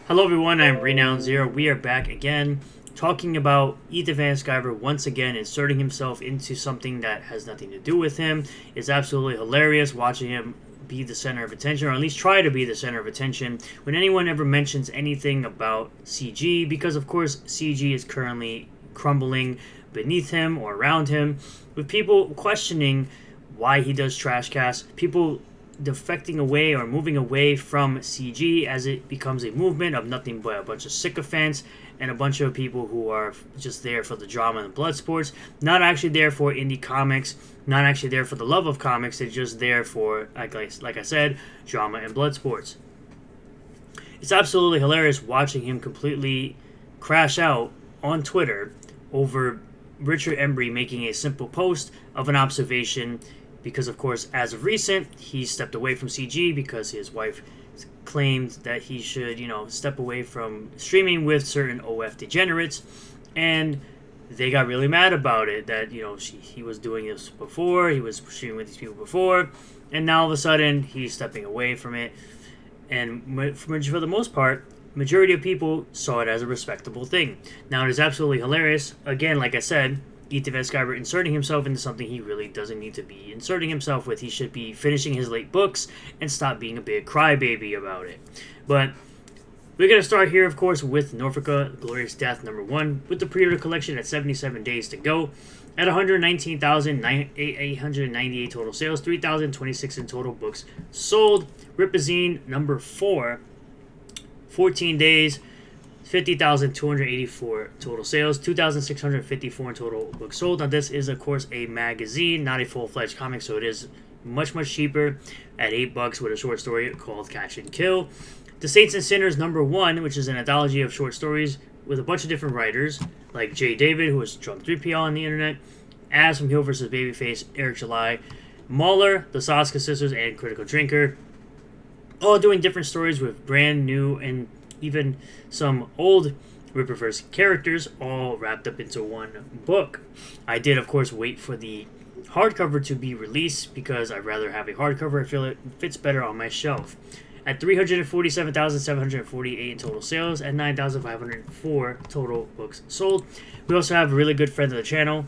Hello everyone, I'm Renown Zero. We are back again talking about Sciver once again inserting himself into something that has nothing to do with him. It's absolutely hilarious watching him be the center of attention, or at least try to be the center of attention, when anyone ever mentions anything about CG, because of course CG is currently crumbling beneath him or around him, with people questioning why he does trash casts, people defecting away or moving away from CG as it becomes a movement of nothing but a bunch of sycophants and a bunch of people who are just there for the drama and blood sports, not actually there for indie comics, not actually there for the love of comics. They're just there for, like I said, drama and blood sports. It's absolutely hilarious watching him completely crash out on Twitter over Richard Embree making a simple post of an observation, because of course as of recent he stepped away from CG because his wife claimed that he should, step away from streaming with certain OF degenerates, and they got really mad about it, that he was doing this before, he was streaming with these people before, and now all of a sudden he's stepping away from it. And for the most part, majority of people saw it as a respectable thing. Now it is absolutely hilarious, again, like I said, Sciver inserting himself into something he really doesn't need to be inserting himself with. He should be finishing his late books and stop being a big crybaby about it. But we're going to start here, of course, with Norfolka Glorious Death #1, with the pre-order collection at 77 days to go, at 119,898 total sales, 3,026 in total books sold. Ripazine #4, 14 days, 50,284 total sales, 2,654 in total books sold. Now this is of course a magazine, not a full-fledged comic, so it is much cheaper at $8 with a short story called Catch and Kill. The Saints and Sinners #1, which is an anthology of short stories with a bunch of different writers, like Jay David, who was Drunk 3PL on the internet, Az from Heel vs. Babyface, Eric July, Mauler, the Saska Sisters, and Critical Drinker, all doing different stories with brand new and even some old Rippaverse characters, all wrapped up into one book. I did, of course, wait for the hardcover to be released because I'd rather have a hardcover. I feel it fits better on my shelf. At 347,748 in total sales and 9,504 total books sold. We also have a really good friend of the channel,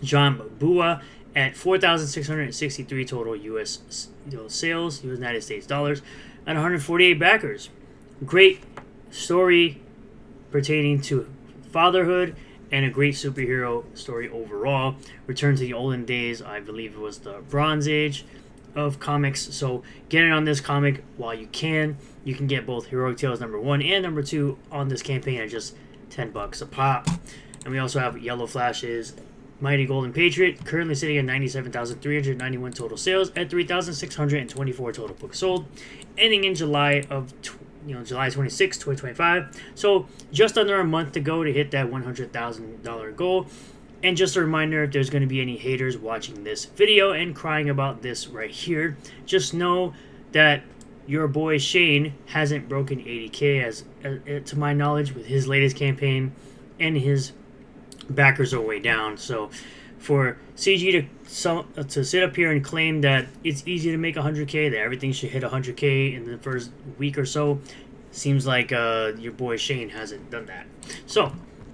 John Bua, at 4,663 total U.S. sales, United States dollars, and 148 backers. Great story pertaining to fatherhood and a great superhero story overall. Return to the olden days, I believe it was the Bronze Age of comics. So get in on this comic while you can. You can get both Heroic Tales #1 and #2 on this campaign at just $10 a pop. And we also have Yellow Flash's Mighty Golden Patriot, currently sitting at 97,391 total sales at 3,624 total books sold, ending in July 26, 2025. So just under a month to go to hit that $100,000 goal. And just a reminder, if there's going to be any haters watching this video and crying about this right here, just know that your boy Shane hasn't broken 80K as to my knowledge with his latest campaign, and his backers are way down. So for CG to sit up here and claim that it's easy to make 100K, that everything should hit 100K in the first week or so, seems like your boy Shane hasn't done that. So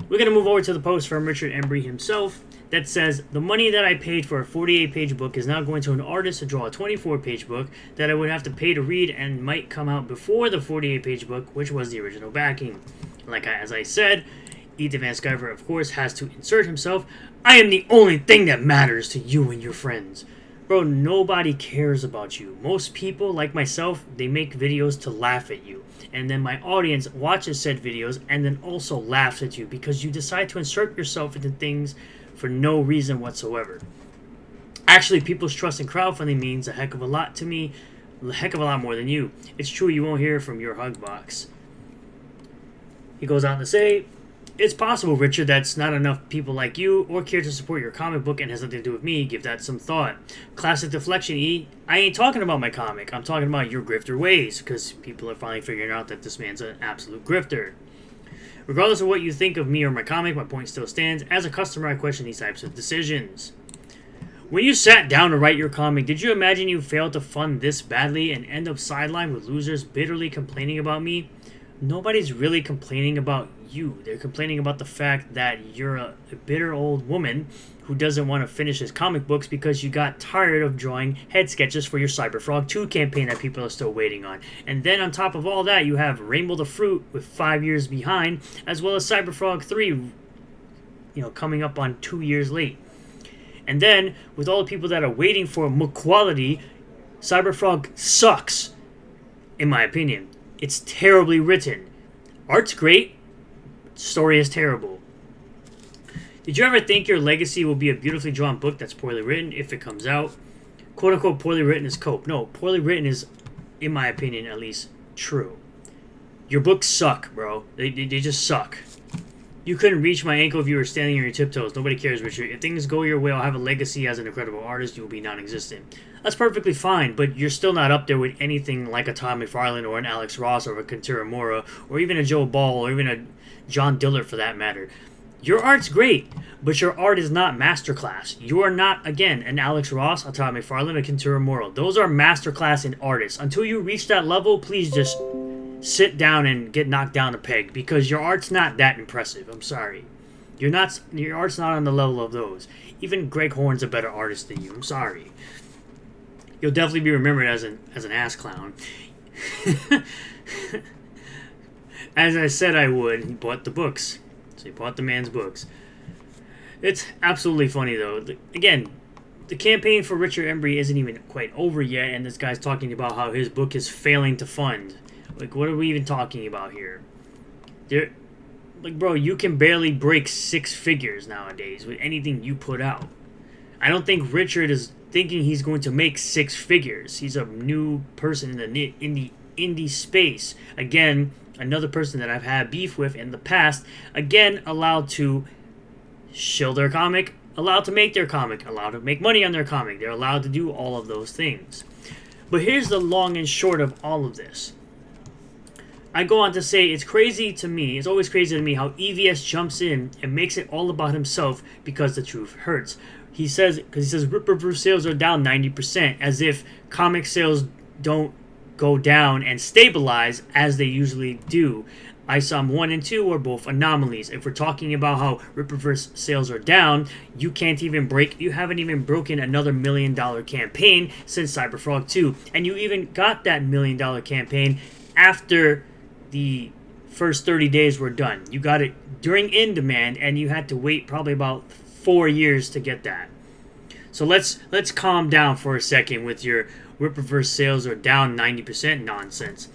we're going to move over to the post from Richard Embree himself that says, the money that I paid for a 48-page book is now going to an artist to draw a 24-page book that I would have to pay to read and might come out before the 48-page book, which was the original backing. As I said, Sciver, of course, has to insert himself. I am the only thing that matters to you and your friends. Bro, nobody cares about you. Most people, like myself, they make videos to laugh at you. And then my audience watches said videos and then also laughs at you because you decide to insert yourself into things for no reason whatsoever. Actually, people's trust in crowdfunding means a heck of a lot to me, a heck of a lot more than you. It's true, you won't hear from your hug box. He goes on to say, it's possible, Richard, that's not enough people like you or care to support your comic book and has nothing to do with me. Give that some thought. Classic deflection, E. I ain't talking about my comic. I'm talking about your grifter ways, because people are finally figuring out that this man's an absolute grifter. Regardless of what you think of me or my comic, my point still stands. As a customer, I question these types of decisions. When you sat down to write your comic, did you imagine you failed to fund this badly and end up sidelined with losers bitterly complaining about me? nobody's really complaining about you. They're complaining about the fact that you're a bitter old woman who doesn't want to finish his comic books because you got tired of drawing head sketches for your Cyberfrog 2 campaign that people are still waiting on. And then on top of all that, you have Rainbow the Fruit with 5 years behind, as well as Cyberfrog 3, coming up on 2 years late. And then, with all the people that are waiting for quality, Cyberfrog sucks, in my opinion. It's terribly written. Art's great, story is terrible. Did you ever think your legacy will be a beautifully drawn book that's poorly written if it comes out? Quote unquote, poorly written is cope. No, poorly written is, in my opinion at least, true. Your books suck, bro. They just suck. You couldn't reach my ankle if you were standing on your tiptoes. Nobody cares, Richard. If things go your way, I'll have a legacy as an incredible artist. You will be non-existent. That's perfectly fine, but you're still not up there with anything like a Todd McFarlane or an Alex Ross or a Kentaro Mora or even a Joe Ball or even a John Dillard for that matter. Your art's great, but your art is not masterclass. You are not, again, an Alex Ross, a Todd McFarlane, a Kentaro Mora. Those are masterclass in artists. Until you reach that level, please just sit down and get knocked down a peg because your art's not that impressive. I'm sorry. Your art's not on the level of those. Even Greg Horn's a better artist than you. I'm sorry. You'll definitely be remembered as an ass clown. As I said I would, he bought the books. So he bought the man's books. It's absolutely funny though. Again, the campaign for Richard Embree isn't even quite over yet, and this guy's talking about how his book is failing to fund. Like, what are we even talking about here? Bro, you can barely break 6 figures nowadays with anything you put out. I don't think Richard is thinking he's going to make 6 figures. He's a new person in the indie space. Again, another person that I've had beef with in the past. Again, allowed to shill their comic, allowed to make their comic, allowed to make money on their comic. They're allowed to do all of those things. But here's the long and short of all of this. I go on to say it's crazy to me, it's always crazy to me how EVS jumps in and makes it all about himself because the truth hurts. He says Ripperverse sales are down 90%, as if comic sales don't go down and stabilize as they usually do. ISOM 1 and 2 are both anomalies. If we're talking about how Ripperverse sales are down, you haven't even broken another $1 million campaign since Cyberfrog 2. And you even got that $1 million campaign after the first 30 days were done. You got it during in demand, and you had to wait probably about 4 years to get that. So let's calm down for a second with your Ripperverse sales are down 90% nonsense.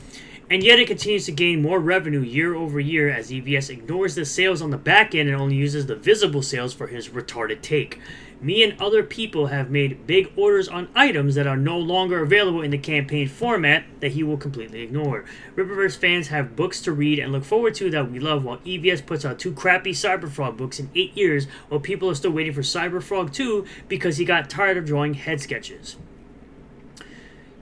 And yet it continues to gain more revenue year over year as EVS ignores the sales on the back end and only uses the visible sales for his retarded take. Me and other people have made big orders on items that are no longer available in the campaign format that he will completely ignore. Ripperverse fans have books to read and look forward to that we love, while EVS puts out 2 crappy Cyberfrog books in 8 years while people are still waiting for Cyberfrog 2 because he got tired of drawing head sketches.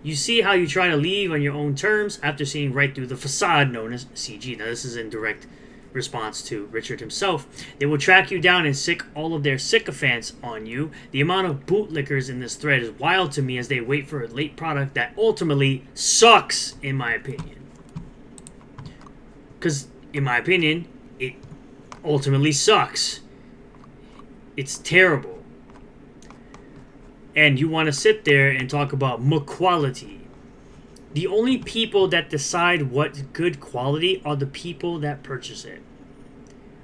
You see how you try to leave on your own terms after seeing right through the facade known as CG. Now this is in direct response to Richard himself. They will track you down and sick all of their sycophants on you. The amount of bootlickers in this thread is wild to me as they wait for a late product that ultimately sucks, in my opinion. Because, in my opinion, it ultimately sucks. It's terrible. And you want to sit there and talk about quality. The only people that decide what's good quality are the people that purchase it.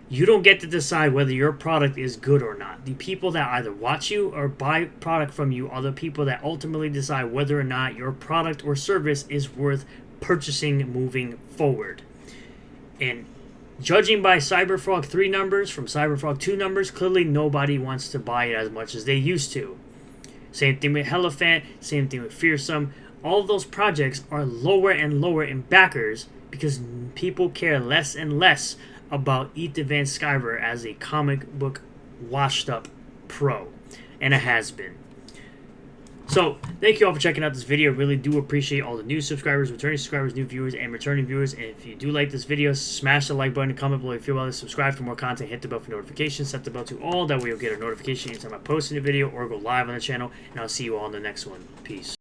You don't get to decide whether your product is good or not. The people that either watch you or buy product from you are the people that ultimately decide whether or not your product or service is worth purchasing moving forward. And judging by Cyberfrog 3 numbers from Cyberfrog 2 numbers, clearly nobody wants to buy it as much as they used to. Same thing with Hellafant, same thing with Fearsome. All of those projects are lower and lower in backers because people care less and less about Ethan Van Sciver as a comic book washed up pro, and it has been. So, thank you all for checking out this video. Really do appreciate all the new subscribers, returning subscribers, new viewers, and returning viewers. And if you do like this video, smash the like button, comment below if you feel about it, subscribe for more content, hit the bell for notifications, set the bell to all, that way you'll get a notification anytime I post a new video or go live on the channel. And I'll see you all in the next one. Peace.